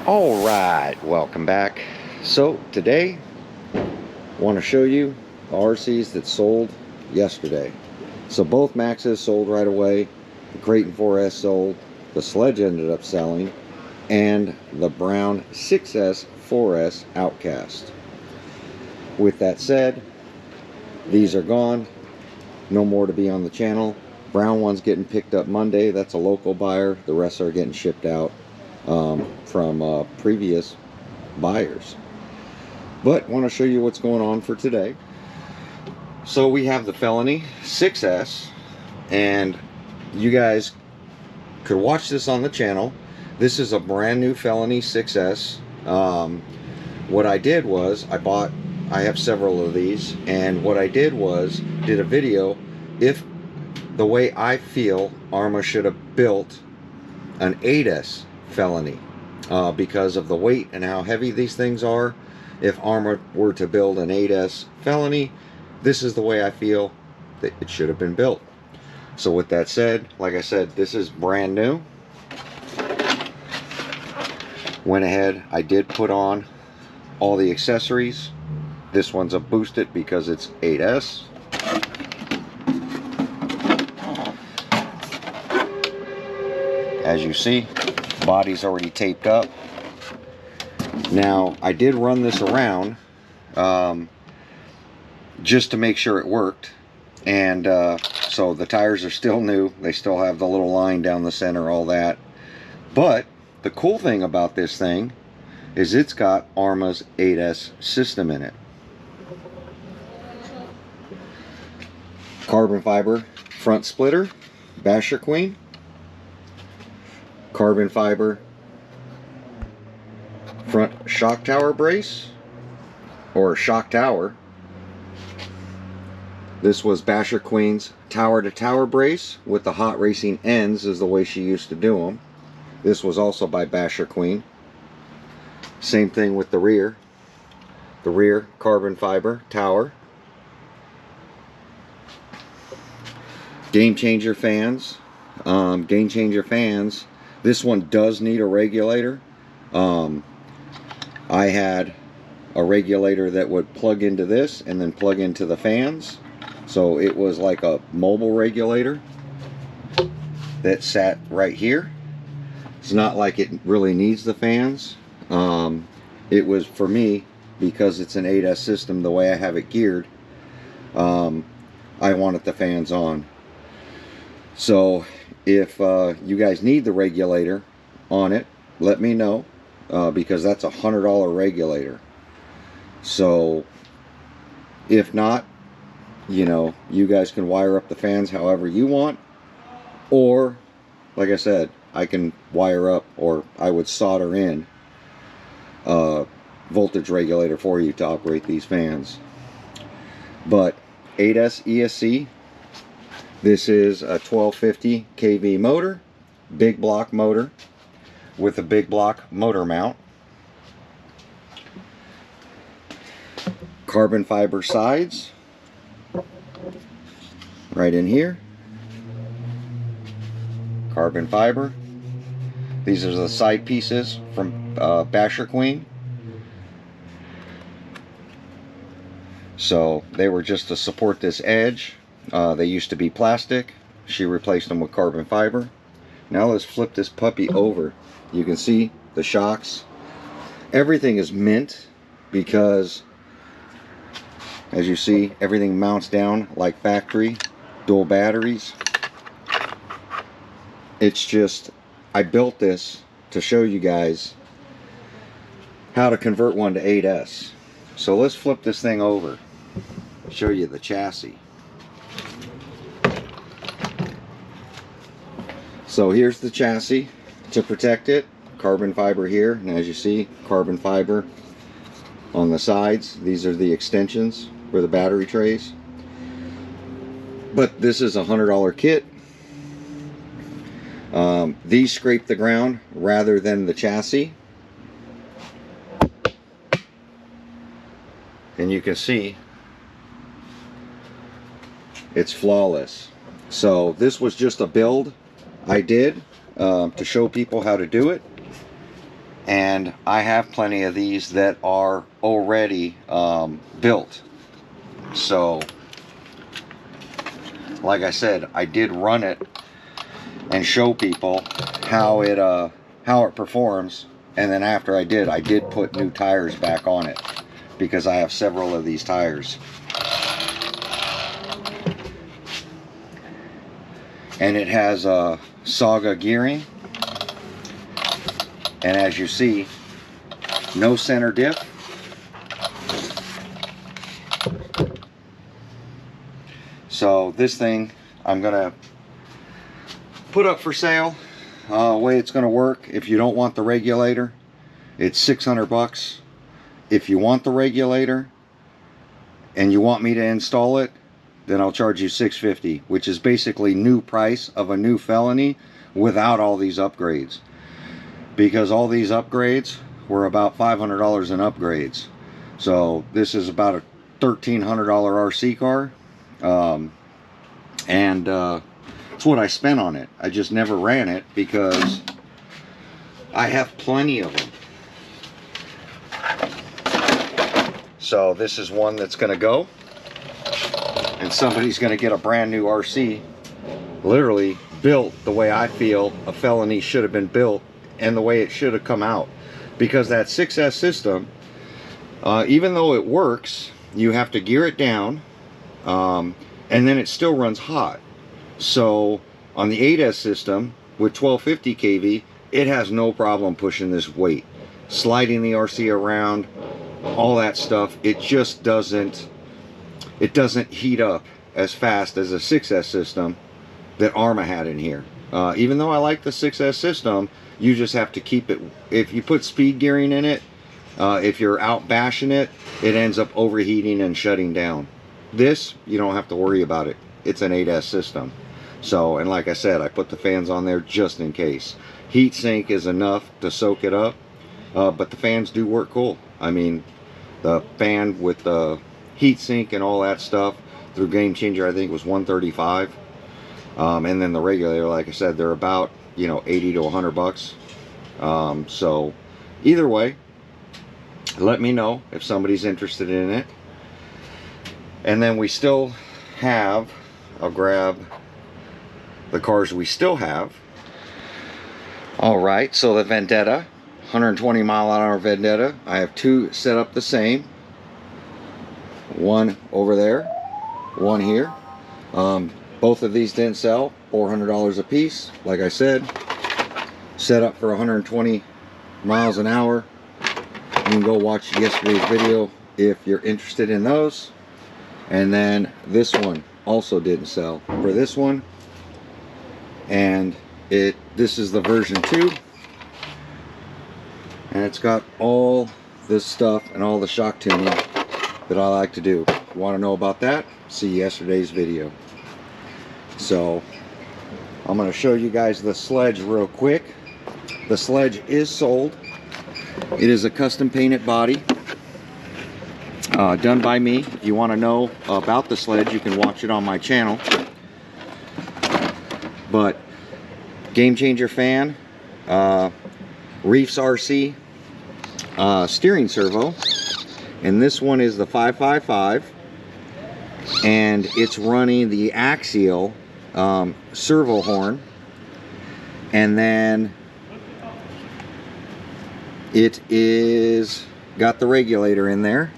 All right, welcome back. So today I want to show you the RCs that sold yesterday. So both Maxes sold right away, the Creighton 4S sold, the Sledge ended up selling, and the Brown 6S 4S Outcast. With that said, these are gone, no more to be on the channel. Brown one's getting picked up Monday, that's a local buyer. The rest are getting shipped out from previous buyers. But want to show you what's going on for today. So we have the Felony 6S, and you guys could watch this on the channel. This is a brand new Felony 6S. What I did was I have several of these, and what I did was did a video if the way I feel arrma should have built an 8S Felony, because of the weight and how heavy these things are. If arrma were to build an 8S Felony, this is the way I feel that it should have been built. So with that said, like I said, this is brand new. Went ahead, I did put on all the accessories. This one's a boosted because it's 8S. As you see, body's already taped up. Now I did run this around just to make sure it worked, and so the tires are still new. They still have the little line down the center, all that. But the cool thing about this thing is it's got arrma's 8S system in it. Carbon fiber front splitter, basher queen. Carbon fiber front shock tower brace, or shock tower. This was Basher Queen's tower to tower brace with the hot racing ends, is the way she used to do them. This was also by Basher Queen. Same thing with the rear. The rear carbon fiber tower. Game changer fans. Game changer fans. This one does need a regulator. I had a regulator that would plug into this and then plug into the fans. So it was like a mobile regulator that sat right here. It's not like it really needs the fans. It was for me, because it's an 8S system, the way I have it geared, I wanted the fans on. So if you guys need the regulator on it, let me know, because that's a $100 regulator. So if not, you know, you guys can wire up the fans however you want, or like I said, I can wire up, or I would solder in a voltage regulator for you to operate these fans. But 8S ESC, this is a 1250 kV motor, big block motor with a big block motor mount. Carbon fiber sides right in here. Carbon fiber. These are the side pieces from Basher Queen. So they were just to support this edge. They used to be plastic. She replaced them with carbon fiber. Now let's flip this puppy over. You can see the shocks. Everything is mint, because as you see, everything mounts down like factory. Dual batteries. It's just, I built this to show you guys how to convert one to 8S. So let's flip this thing over, show you the chassis. So here's the chassis to protect it. Carbon fiber here, and as you see, carbon fiber on the sides. These are the extensions for the battery trays. But this is a $100 kit. These scrape the ground rather than the chassis. And you can see it's flawless. So this was just a build I did to show people how to do it. And I have plenty of these that are already built. So, like I said, I did run it and show people how it performs. And then after I did put new tires back on it, because I have several of these tires. And it has a Saga gearing. And as you see, no center diff. So this thing I'm gonna put up for sale. Way it's gonna work, if you don't want the regulator, it's 600 bucks. If you want the regulator and you want me to install it, then I'll charge you $650, which is basically new price of a new Felony without all these upgrades. Because all these upgrades were about $500 in upgrades. So this is about a $1,300 RC car. That's what I spent on it. I just never ran it because I have plenty of them. So this is one that's going to go. And somebody's going to get a brand new RC. Literally built the way I feel a Felony should have been built. And the way it should have come out. Because that 6S system, even though it works, you have to gear it down, and then it still runs hot. So on the 8S system with 1250 kV, it has no problem pushing this weight, sliding the RC around, all that stuff. It just doesn't heat up as fast as a 6S system that Arrma had in here. Even though I like the 6S system, you just have to keep it. If you put speed gearing in it, if you're out bashing it, it ends up overheating and shutting down. This, you don't have to worry about it. It's an 8S system. So, and like I said, I put the fans on there just in case. Heat sink is enough to soak it up, but the fans do work cool. I mean, the fan with the heat sink and all that stuff through Game Changer, I think was $135. And then the regulator, like I said, they're about, you know, 80 to 100 bucks. So either way, let me know if somebody's interested in it. And then we still have, I'll grab the cars we still have. All right, so the Vendetta, 120 mile an hour Vendetta. I have two set up the same. One over there, one here. Both of these didn't sell, $400 a piece. Like I said, set up for 120 miles an hour. You can go watch yesterday's video if you're interested in those. And then this one also didn't sell for this one. And this is the version 2. And it's got all this stuff and all the shock tuning that I like to do. If you want to know about that, see yesterday's video. So I'm going to show you guys the sledge real quick. The sledge is sold. It is a custom painted body, done by me. If you want to know about the sledge, you can watch it on my channel. But Game Changer fan, Reefs RC steering servo, and this one is the 555, and it's running the axial servo horn, and then it is got the regulator in there.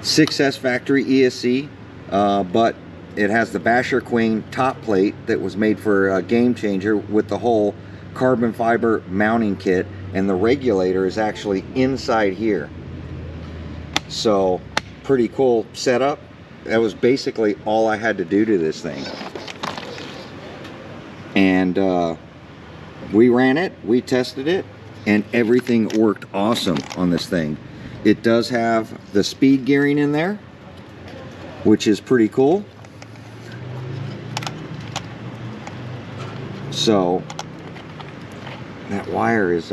6S factory ESC, but it has the Basher Queen top plate that was made for a Game Changer with the whole carbon fiber mounting kit, and the regulator is actually inside here. So pretty cool setup. That was basically all I had to do to this thing. And we ran it, we tested it, and everything worked awesome on this thing. It does have the speed gearing in there, which is pretty cool. So that wire is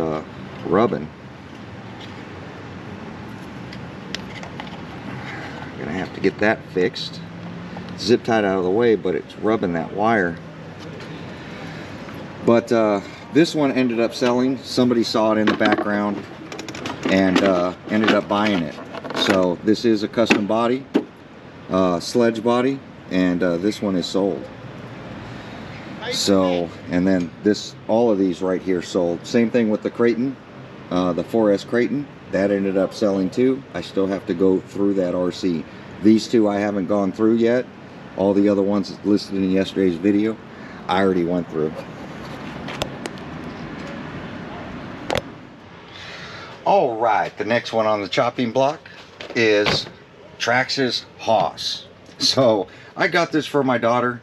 rubbing. I'm gonna have to get that fixed. Zip tied out of the way, but it's rubbing that wire. But this one ended up selling. Somebody saw it in the background and ended up buying it. So this is a custom body, sledge body, and this one is sold. So, and then all of these right here sold. Same thing with the Creighton, the 4S Creighton, that ended up selling too. I still have to go through that RC. These two I haven't gone through yet. All the other ones listed in yesterday's video, I already went through. All right, the next one on the chopping block is Traxxas Rc. So I got this for my daughter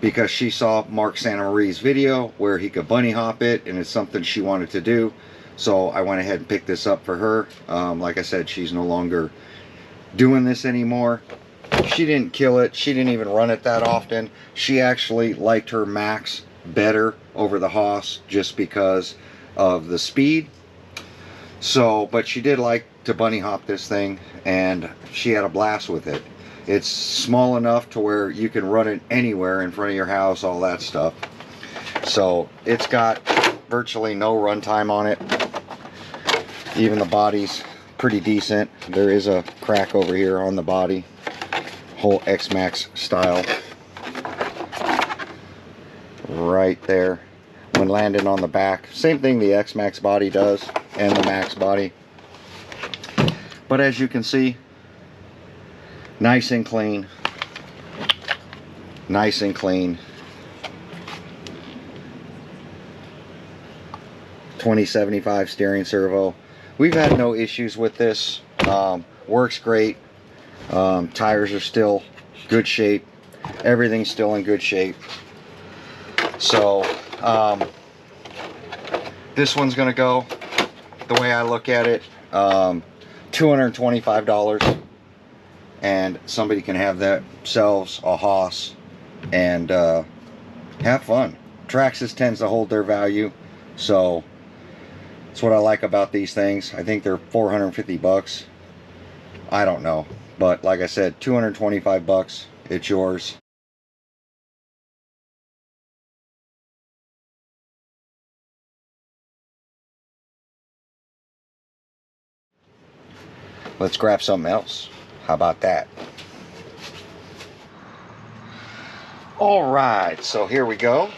because she saw Mark Santamarie's video where he could bunny hop it, and it's something she wanted to do. So I went ahead and picked this up for her. Like I said, she's no longer doing this anymore. She didn't kill it. She didn't even run it that often. She actually liked her Max better over the Haas just because of the speed. So, but she did like to bunny hop this thing, and she had a blast with it. It's small enough to where you can run it anywhere in front of your house, all that stuff. So it's got virtually no runtime on it. Even the body's pretty decent. There is a crack over here on the body, whole X-Max style right there when landing on the back. Same thing the X-Max body does and the Max body. But as you can see, nice and clean. Nice and clean. 2075 steering servo. We've had no issues with this. Works great. Tires are still good shape. Everything's still in good shape. So this one's gonna go, the way I look at it, $225, and somebody can have themselves a Haas and have fun. Traxxas tends to hold their value, so that's what I like about these things. I think they're 450 bucks. I don't know, but like I said, 225 bucks. It's yours. Let's grab something else. How about that? All right, so here we go.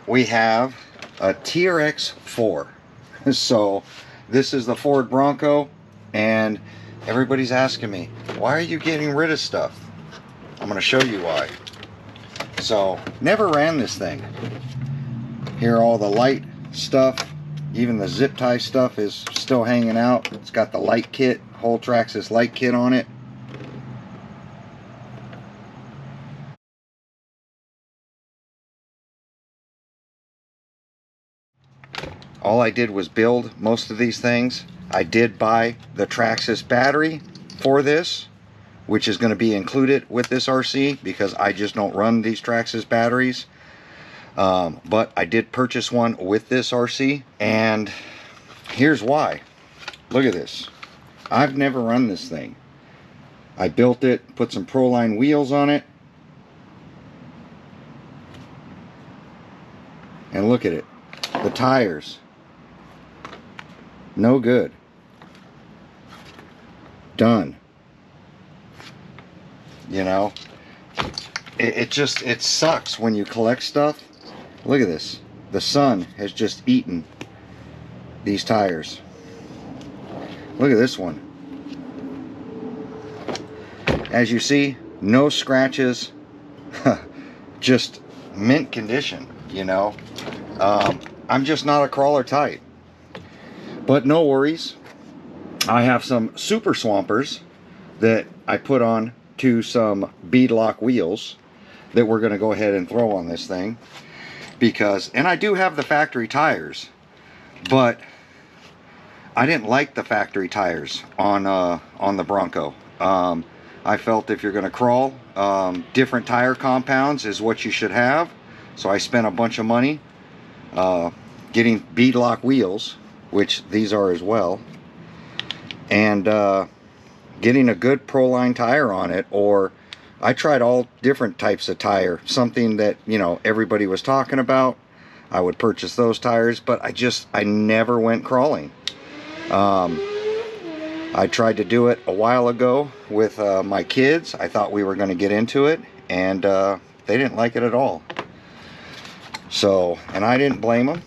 We have a TRX 4. So this is the Ford Bronco, and everybody's asking me, why are you getting rid of stuff? I'm going to show you why. So never ran this thing. Here, all the light stuff, even the zip tie stuff is still hanging out. It's got the light kit, whole Traxxas light kit on it. All I did was build most of these things. I did buy the Traxxas battery for this, which is going to be included with this RC because I just don't run these Traxxas batteries. But I did purchase one with this RC, and here's why. Look at this. I've never run this thing. I built it, put some Proline wheels on it, and look at it. The tires, no good. Done. You know, it sucks when you collect stuff. Look at this. The sun has just eaten these tires. Look at this one. As you see, no scratches. Just mint condition, you know. I'm just not a crawler type. But no worries. I have some super swampers that I put on to some beadlock wheels that we're going to go ahead and throw on this thing. Because, and I do have the factory tires, but I didn't like the factory tires on the Bronco. I felt if you're going to crawl, different tire compounds is what you should have. So I spent a bunch of money getting beadlock wheels, which these are as well, and getting a good Proline tire on it. Or I tried all different types of tire, something that, you know, everybody was talking about. I would purchase those tires, but I never went crawling. I tried to do it a while ago with my kids. I thought we were going to get into it, and they didn't like it at all. So, and I didn't blame them.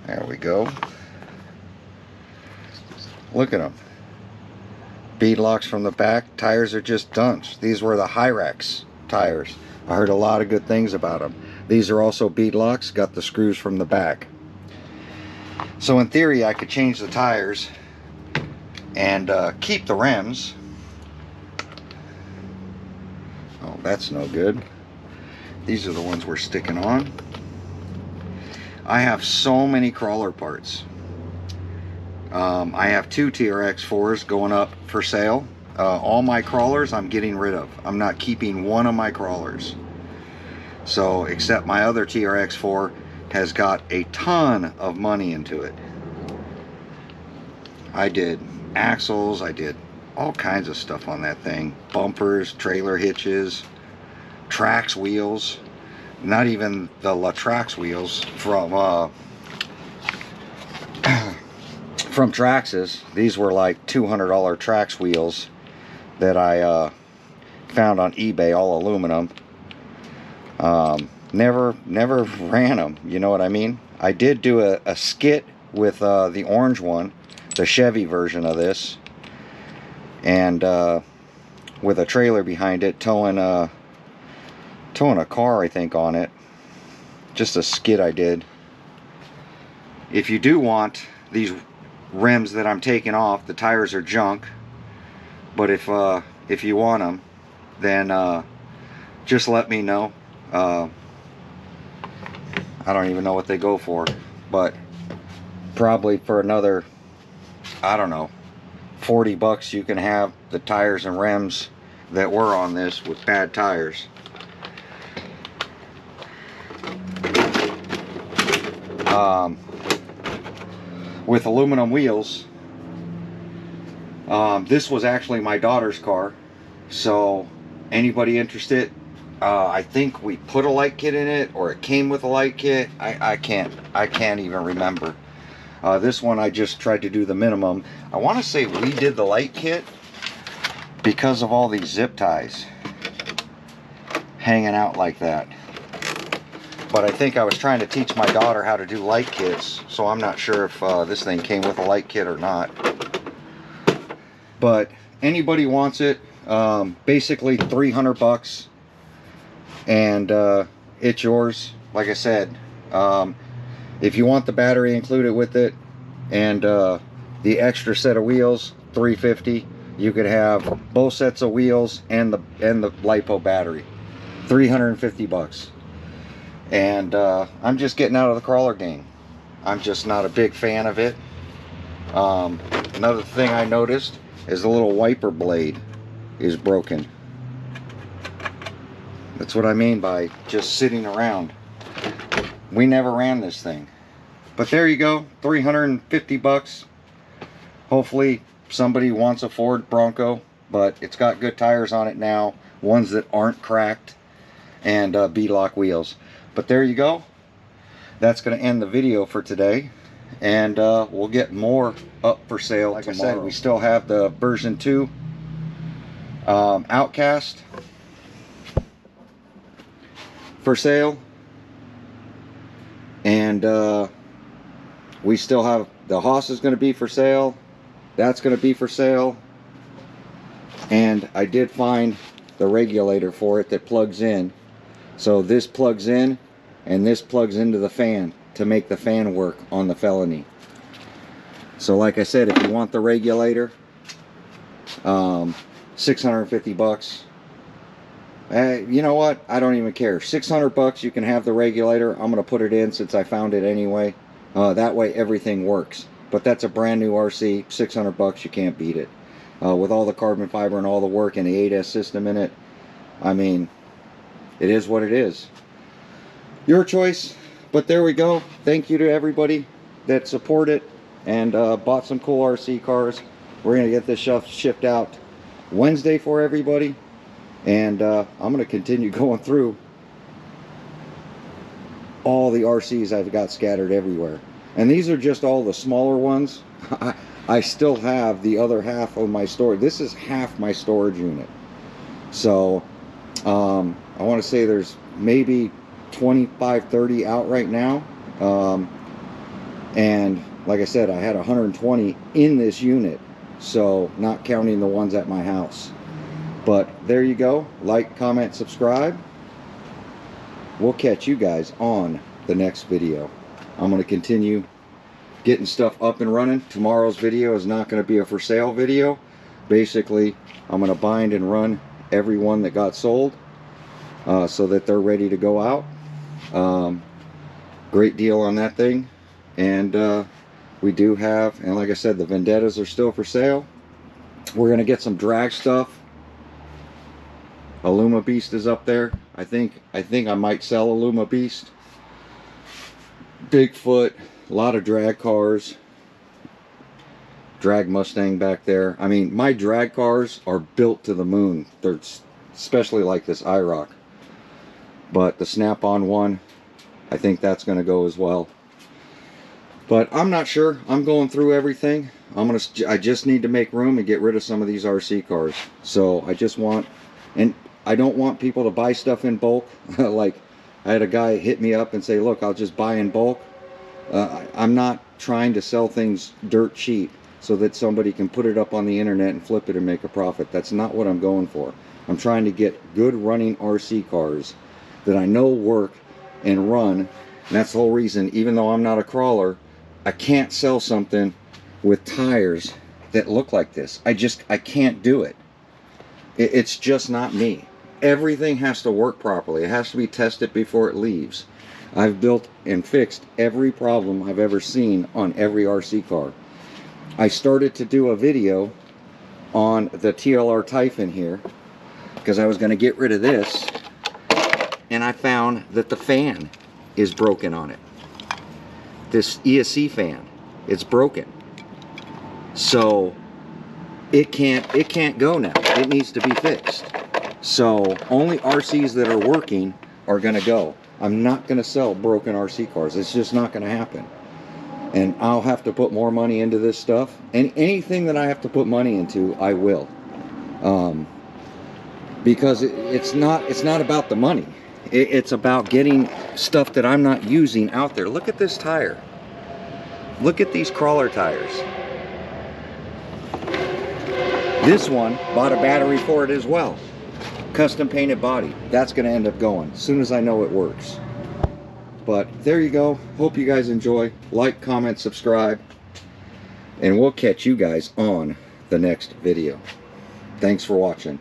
There we go. Look at them. Bead locks from the back. Tires are just dunks. These were the Traxxas tires. I heard a lot of good things about them. These are also bead locks. Got the screws from the back. So in theory, I could change the tires and keep the rims. Oh, that's no good. These are the ones we're sticking on. I have so many crawler parts. I have 2 TRX4s going up for sale. All my crawlers I'm getting rid of. I'm not keeping one of my crawlers. So, except my other TRX4 has got a ton of money into it. I did axles, I did all kinds of stuff on that thing. Bumpers, trailer hitches, Trax wheels. Not even the Traxxas wheels from Traxxas. These were like $200 Trax wheels that I found on eBay, all aluminum. Never ran them, you know what I mean? I did do a skit with the orange one, the Chevy version of this, and with a trailer behind it, towing a car, I think, on it. Just a skit I did. If you do want these rims that I'm taking off, the tires are junk, but if you want them, then just let me know. I don't even know what they go for, but probably for another, I don't know, 40 bucks you can have the tires and rims that were on this with bad tires. With aluminum wheels. This was actually my daughter's car, so anybody interested, I think we put a light kit in it, or it came with a light kit. I can't even remember. This one I just tried to do the minimum. I want to say we did the light kit because of all these zip ties hanging out like that. But I think I was trying to teach my daughter how to do light kits, so I'm not sure if this thing came with a light kit or not. But anybody wants it, basically 300 bucks, and it's yours. Like I said, if you want the battery included with it and the extra set of wheels, $350. You could have both sets of wheels and the LiPo battery, 350 bucks. And I'm just getting out of the crawler game. I'm just not a big fan of it. Another thing I noticed is the little wiper blade is broken. That's what I mean by just sitting around. We never ran this thing. But there you go, 350 bucks. Hopefully somebody wants a Ford Bronco, but it's got good tires on it now, ones that aren't cracked, and beadlock wheels. But there you go. That's going to end the video for today, and we'll get more up for sale like tomorrow. I said, we still have the version 2 Outcast for sale, and we still have the Haas is going to be for sale. That's going to be for sale, and I did find the regulator for it that plugs in. So this plugs in, and this plugs into the fan to make the fan work on the Felony. So like I said, if you want the regulator, 650 bucks. You know what? I don't even care. 600 bucks, you can have the regulator. I'm going to put it in since I found it anyway. That way everything works. But that's a brand new RC, 600 bucks, you can't beat it. With all the carbon fiber and all the work and the 8S system in it, I mean, it is what it is. Your choice, but there we go. Thank you to everybody that support it, and bought some cool RC cars. We're gonna get this stuff shipped out Wednesday for everybody, and I'm gonna continue going through all the RCs I've got scattered everywhere. And these are just all the smaller ones. I still have the other half of my storage. This is half my storage unit. So I want to say there's maybe 25, 30 out right now. And like I said, I had 120 in this unit, so not counting the ones at my house. But there you go. Like, comment, subscribe. We'll catch you guys on the next video. I'm going to continue getting stuff up and running. Tomorrow's video is not going to be a for sale video. Basically, I'm going to bind and run every one that got sold so that they're ready to go out. Great deal on that thing. And we do have, and like I said, the Vendettas are still for sale. We're going to get some drag stuff. Illuma Beast is up there. I think I might sell Illuma Beast. Bigfoot, a lot of drag cars. Drag Mustang back there. I mean, my drag cars are built to the moon. They're especially like this IROC. But the Snap-on one, I think that's going to go as well. But I'm not sure. I'm going through everything. I just need to make room and get rid of some of these RC cars. So I just want, and I don't want people to buy stuff in bulk. Like, I had a guy hit me up and say, look, I'll just buy in bulk. I'm not trying to sell things dirt cheap so that somebody can put it up on the internet and flip it and make a profit. That's not what I'm going for. I'm trying to get good running RC cars that I know work and run. And that's the whole reason, even though I'm not a crawler, I can't sell something with tires that look like this. I can't do it. It's just not me. Everything has to work properly. It has to be tested before it leaves. I've built and fixed every problem I've ever seen on every RC car. I started to do a video on the TLR Typhon here because I was going to get rid of this, and I found that the fan is broken on it. This ESC fan, it's broken. So it can't go now. It needs to be fixed. So only RCs that are working are going to go. I'm not going to sell broken RC cars. It's just not going to happen. And I'll have to put more money into this stuff. And anything that I have to put money into, I will. Because it's not about the money. It's about getting stuff that I'm not using out there. Look at this tire. Look at these crawler tires. This one, bought a battery for it as well. Custom painted body. That's going to end up going as soon as I know it works. But there you go. Hope you guys enjoy. Like, comment, subscribe. And we'll catch you guys on the next video. Thanks for watching.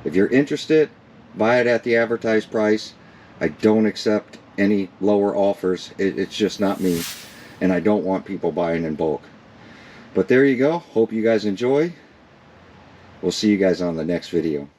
If you're interested, buy it at the advertised price. I don't accept any lower offers. It's just not me. And I don't want people buying in bulk. But there you go. Hope you guys enjoy. We'll see you guys on the next video.